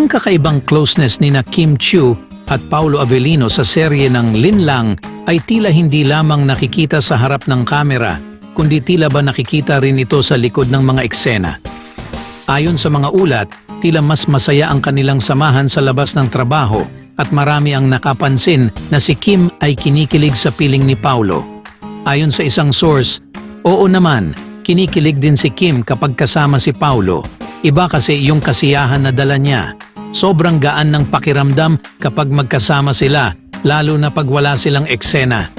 Ang kakaibang closeness ni na Kim Chiu at Paolo Avellino sa serye ng Linlang ay tila hindi lamang nakikita sa harap ng kamera, kundi tila ba nakikita rin ito sa likod ng mga eksena. Ayon sa mga ulat, tila mas masaya ang kanilang samahan sa labas ng trabaho at marami ang nakapansin na si Kim ay kinikilig sa piling ni Paolo. Ayon sa isang source, oo naman, kinikilig din si Kim kapag kasama si Paolo. Iba kasi yung kasiyahan na dala niya. Sobrang gaan ng pakiramdam kapag magkasama sila, lalo na pag wala silang eksena.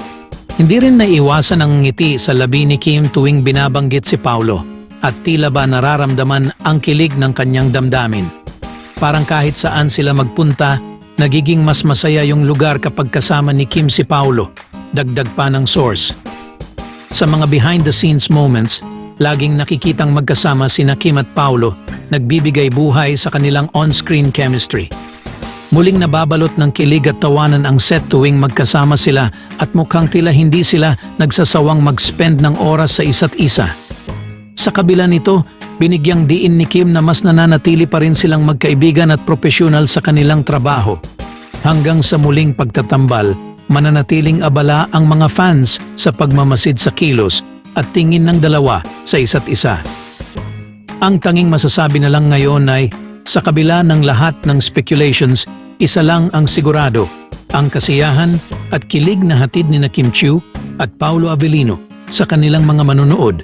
Hindi rin naiwasan ang ngiti sa labi ni Kim tuwing binabanggit si Paolo at tila ba nararamdaman ang kilig ng kanyang damdamin. Parang kahit saan sila magpunta, nagiging mas masaya yung lugar kapag kasama ni Kim si Paolo. Dagdag pa ng source. Sa mga behind-the-scenes moments, laging nakikitang magkasama sina Kim at Paolo, nagbibigay buhay sa kanilang on-screen chemistry. Muling nababalot ng kilig at tawanan ang set tuwing magkasama sila at mukhang tila hindi sila nagsasawang mag-spend ng oras sa isa't isa. Sa kabila nito, binigyang diin ni Kim na mas nananatili pa rin silang magkaibigan at propesyonal sa kanilang trabaho. Hanggang sa muling pagtatambal, mananatiling abala ang mga fans sa pagmamasid sa kilos at tingin ng dalawa sa isa't isa. Ang tanging masasabi na lang ngayon ay, sa kabila ng lahat ng speculations, isa lang ang sigurado, ang kasiyahan at kilig na hatid ni na Kim Chiu at Paolo Avellino sa kanilang mga manunood